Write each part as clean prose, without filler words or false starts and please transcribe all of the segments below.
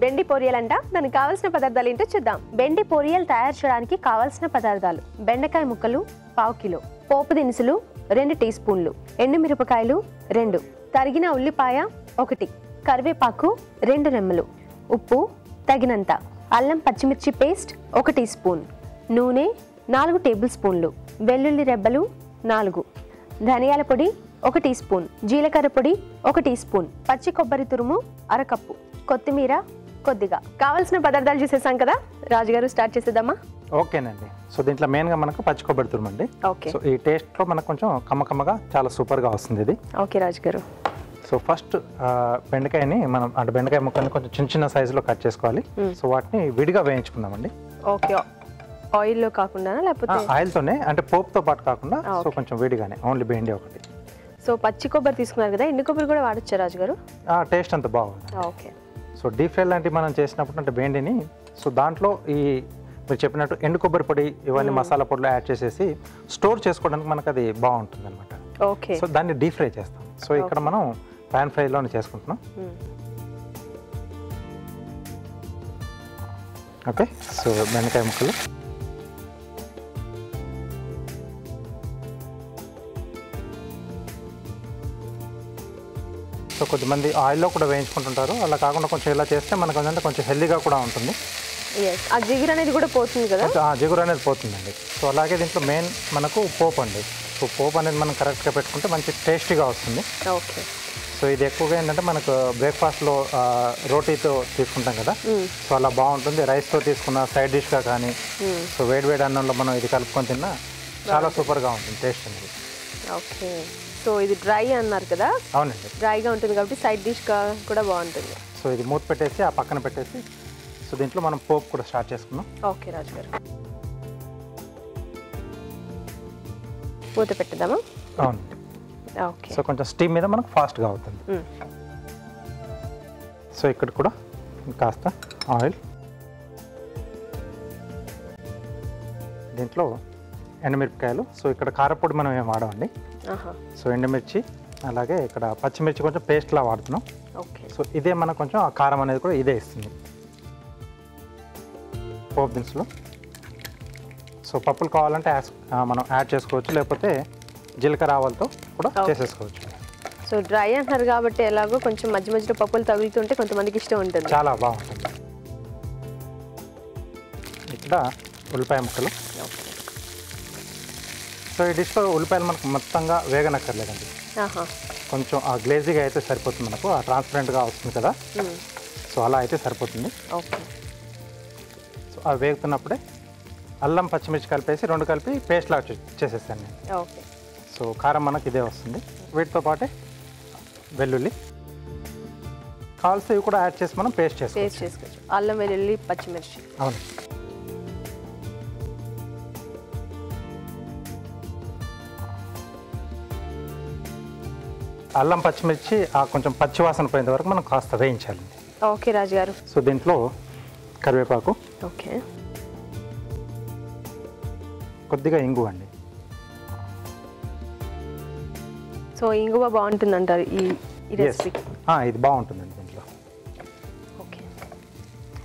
బెండి పొరియల్ అంట. దానికి కావాల్సిన పదార్థాలు ఏంటో చూద్దాం. బెండి పొరియల్ తయారు చేయడానికి కావాల్సిన పదార్థాలు: బెండకాయ ముక్కలు 1/2 కిలో, పోపు దినుసులు 2 టీ స్పూన్లు, ఎండుమిరపకాయలు 2, తరిగిన ఉల్లిపాయ 1, కరివేపాకు 2 రెమ్మలు, ఉప్పు తగినంత, అల్లం పచ్చిమిర్చి పేస్ట్ 1 టీ స్పూన్, నూనె 4 టేబుల్ స్పూన్లు, వెల్లుల్లి రెబ్బలు 4, ధనియాల పొడి 1 టీ స్పూన్, జీలకర్ర పొడి 1 టీ స్పూన్, పచ్చి కొబ్బరి తురుము 1/2 కప్పు, కొత్తిమీర కొద్దిగా. కావాల్సిన పదార్థాలు చూసేసాం కదా రాజుగారు, స్టార్ట్ చేసేద్దామా? ఓకేనండి. సో దీంట్లో మెయిన్గా మనకు పచ్చి కొబ్బరి తురుము అండి. ఓకే. సో ఈ టేస్ట్లో మనకు కొంచెం కమ్మగా చాలా సూపర్గా వస్తుంది ఇది. ఓకే రాజుగారు. సో ఫస్ట్ బెండకాయని మనం అంటే బెండకాయ ముక్కల్ని కొంచెం చిన్న సైజులో కట్ చేసుకోవాలి. సో వాటిని విడిగా వేయించుకుందామండి. ఓకే. ఆయిల్లో కాకుండా లేకపోతే ఆయిల్తోనే, అంటే పోపుతో పాటు కాకుండా సో కొంచెం విడిగానే, ఓన్లీ బెండి ఒకటి. సో పచ్చి కొబ్బరి తీసుకున్నారు కదా, ఎండు కొబ్బరి కూడా వాడచ్చా రాజుగారు? టేస్ట్ అంత బాగుంది. ఓకే. సో డీప్ ఫ్రై లాంటివి మనం చేసినప్పుడు అంటే బెండిని, సో దాంట్లో ఈ మీరు చెప్పినట్టు ఎండు కొబ్బరి పొడి ఇవన్నీ మసాలా పొడిలో యాడ్ చేసేసి స్టోర్ చేసుకోవడానికి మనకు అది బాగుంటుంది అనమాట. ఓకే. సో దాన్ని డీప్ ఫ్రై చేస్తాం. సో ఇక్కడ మనం పాన్ ఫ్రైలోనే చేసుకుంటున్నాం. ఓకే. సో బెండకాయ ముక్కలు సో కొద్దిమంది ఆయిల్లో కూడా వేయించుకుంటుంటారు. అలా కాకుండా కొంచెం ఇలా చేస్తే మనకు ఏంటంటే కొంచెం హెల్దీగా కూడా ఉంటుంది. ఆ జిగురు అనేది కూడా పోతుంది కదా? జిగురు అనేది పోతుందండి. సో అలాగే దీంట్లో మెయిన్ మనకు పోపు అండి. సో పోపు అనేది మనం కరెక్ట్గా పెట్టుకుంటే మంచి టేస్టీగా వస్తుంది. ఓకే. సో ఇది ఎక్కువగా ఏంటంటే మనకు బ్రేక్ఫాస్ట్లో రోటీతో తీసుకుంటాం కదా, సో అలా బాగుంటుంది. రైస్తో తీసుకున్న సైడ్ డిష్గా కానీ, సో వేడి అన్నంలో మనం ఇది కలుపుకొని తిన్నా చాలా సూపర్గా ఉంటుంది టేస్ట్ అనేది. ఓకే. సో ఇది డ్రై అన్నారు కదా? అవునండి, డ్రైగా ఉంటుంది కాబట్టి సైడ్ డిష్గా కూడా బాగుంటుంది. సో ఇది మూత పెట్టేసి ఆ పక్కన పెట్టేసి సో దీంట్లో మనం పోపు కూడా స్టార్ట్ చేసుకున్నాం. ఓకే రాజుగారు. మూత పెట్టేద్దామా? అవునండి. ఓకే. సో కొంచెం స్టీమ్ మీద మనకు ఫాస్ట్గా అవుతుంది. సో ఇక్కడ కూడా కాస్త ఆయిల్, దీంట్లో ఎండుమిరపకాయలు. సో ఇక్కడ కారపొడి మనం ఏం వాడమండి. సో ఎండుమిర్చి, అలాగే ఇక్కడ పచ్చిమిర్చి కొంచెం పేస్ట్లా వాడుతున్నాం. ఓకే. సో ఇదే మనకు కొంచెం ఆ కారం అనేది కూడా ఇదే ఇస్తుంది. పోపు దినుసులు, సో పప్పులు కావాలంటే మనం యాడ్ చేసుకోవచ్చు, లేకపోతే జీలకర్ర ఆవాలతో కూడా చేసేసుకోవచ్చు. సో డ్రై అంటారు కాబట్టి ఎలాగో కొంచెం మధ్య మధ్యలో పప్పులు తగులుతుంటే కొంతమందికి ఇష్టం ఉంటుంది, చాలా బాగుంటుంది. ఇక్కడ ఉల్లిపాయ ముక్కలు. సో ఈ డిష్లో ఉల్లిపాయలు మనకు మొత్తంగా వేగనక్కర్లేదండి, కొంచెం ఆ గ్లేజీగా అయితే సరిపోతుంది, మనకు ఆ ట్రాన్స్పరెంట్గా వస్తుంది కదా, సో అలా అయితే సరిపోతుంది. ఓకే. సో అవి వేగుతున్నప్పుడే అల్లం పచ్చిమిర్చి కలిపేసి 2 కలిపి పేస్ట్ లాగా చేసేస్తాను నేను. ఓకే. సో కారం మనకి ఇదే వస్తుంది. వీటితో పాటే వెల్లుల్లి కావాల్సి ఇవి కూడా యాడ్ చేసి మనం పేస్ట్ చేసుకోవచ్చు. అల్లం వెల్లుల్లి పచ్చిమిర్చి. అవును. అల్లం పచ్చిమిర్చి కొంచెం పచ్చివాసన పోయేంత వరకు మనం కాస్త వేయించాలి. ఓకే రాజుగారు. సో దీంట్లో కరివేపాకు, ఓకే, కొద్దిగా ఇంగువ అండి. సో ఇంగువ బాగుంటుంది అంటారు ఈ రెసిపీకి? ఇది బాగుంటుందండి దీంట్లో. ఓకే.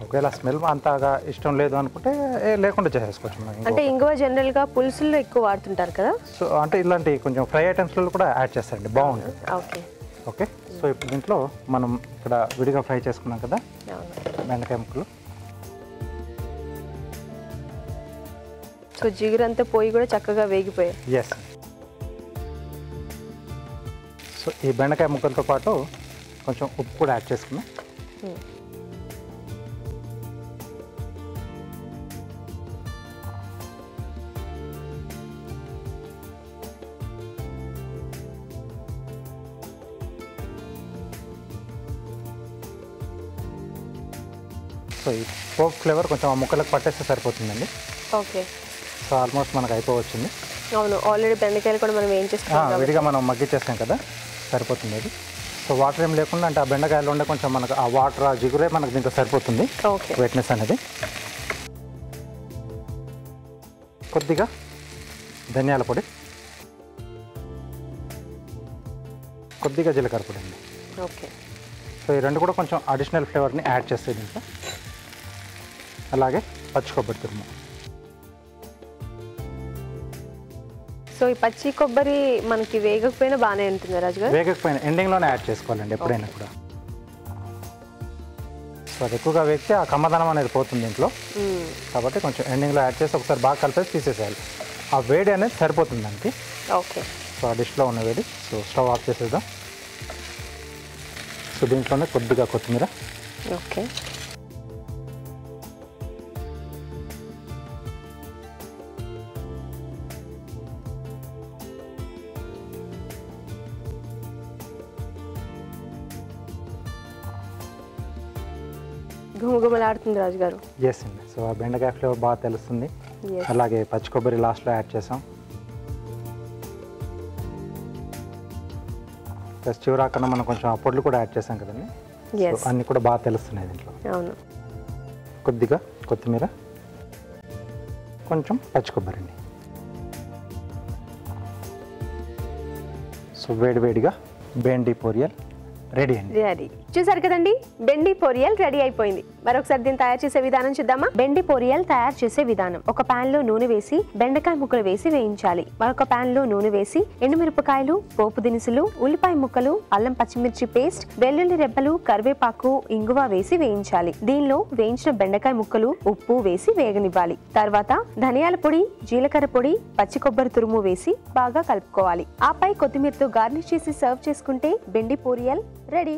ఒకవేళ స్మెల్ అంతగా ఇష్టం లేదు అనుకుంటే లేకుండా చేసేసుకోవచ్చు మనం. అంటే ఇంగువ జనరల్గా పులుసుల్లో ఎక్కువ వాడుతుంటారు కదా, సో అంటే ఇలాంటి కొంచెం ఫ్రై ఐటమ్స్లో కూడా యాడ్ చేస్తారండి, బాగుంటుంది. ఓకే. ఓకే. సో ఇప్పుడు దీంట్లో మనం ఇక్కడ విడిగా ఫ్రై చేసుకున్నాం కదా బెండకాయ ముక్కలు. సో జిగురంతా పోయి కూడా చక్కగా వేగిపోయాయి. ఎస్. సో ఈ బెండకాయ ముక్కలతో పాటు కొంచెం ఉప్పు కూడా యాడ్ చేసుకున్నాం. సో ఈ పోప్ ఫ్లేవర్ కొంచెం ఆ ముక్కలకు పట్టేస్తే సరిపోతుందండి. ఓకే. సో ఆల్మోస్ట్ మనకు అయిపోవచ్చింది. అవును, ఆల్రెడీ బెండకాయలు కూడా మనం ఏం చేసుకున్నాం, విడిగా మనం మగ్గిచ్చేసాం కదా, సరిపోతుంది అది. సో వాటర్ ఏం లేకుండా, అంటే ఆ బెండకాయలు ఉండే కొంచెం మనకు ఆ వాటర్ ఆ జిగురే మనకు దీంట్లో సరిపోతుంది, వెట్నెస్ అనేది. కొద్దిగా ధనియాల పొడి, కొద్దిగా జీలకర్ర పొడి అండి. ఓకే. సో ఈ రెండు కూడా కొంచెం అడిషనల్ ఫ్లేవర్ని యాడ్ చేస్తాయి దీంట్లో. అలాగే పచ్చి కొబ్బరి తురుము. సో ఈ పచ్చి కొబ్బరి మనకి వేగకపోయినా బాగానే ఉంటుంది రాజు గారు. వేగకపోయినా ఎండింగ్లోనే యాడ్ చేసుకోవాలండి ఎప్పుడైనా కూడా. సో అది ఎక్కువగా వేగితే ఆ కమ్మదనం అనేది పోతుంది దీంట్లో. కాబట్టి కొంచెం ఎండింగ్లో యాడ్ చేసి ఒకసారి బాగా కలిపేసి తీసేసేయాలి. ఆ వేడి అనేది సరిపోతుంది దానికి. ఓకే. సో ఆ డిష్లో ఉన్న వేడి. సో స్టవ్ ఆఫ్ చేసేద్దాం. సో దీంట్లోనే కొద్దిగా కొత్తిమీర. ఓకే. గుమగుమలాడుతుంది రాజు గారు. ఎస్ అండి. సో ఆ బెండకాయ ఫ్లేవర్ బాగా తెలుస్తుంది. అలాగే పచ్చి కొబ్బరి లాస్ట్లో యాడ్ చేసాం. ప్లస్ చివరాకన్నా మనం కొంచెం ఆ పొడులు కూడా యాడ్ చేసాం కదండి. సో అన్నీ కూడా బాగా తెలుస్తున్నాయి దీంట్లో. అవును. కొద్దిగా కొత్తిమీర, కొంచెం పచ్చి కొబ్బరి అండి. సో వేడివేడిగా బెండి పోరియల్ రెడీ అండి. రెడీ. చూసారు కదండి, బెండి పోరియల్ రెడీ అయిపోయింది. మరొకసారి దీన్ని తయారు చేసే విధానం చూద్దామా. బెండి పోరియల్ తయారు చేసే విధానం: ఒక పాన్ లో నూనె వేసి బెండకాయ ముక్కలు వేసి వేయించాలి. మరొక పాన్ లో నూనె వేసి ఎండుమిరపకాయలు, పోపు దినుసులు, ఉల్లిపాయ ముక్కలు, అల్లం పచ్చిమిర్చి పేస్ట్, వెల్లుల్లి రెబ్బలు, కరివేపాకు, ఇంగువ వేసి వేయించాలి. దీనిలో వేయించిన బెండకాయ ముక్కలు, ఉప్పు వేసి వేగనివ్వాలి. తర్వాత ధనియాల పొడి, జీలకర్ర పొడి, పచ్చి కొబ్బరి తురుము వేసి బాగా కలుపుకోవాలి. ఆపై కొత్తిమీరతో గార్నిష్ చేసి సర్వ్ చేసుకుంటే బెండి పోరియల్ రెడీ.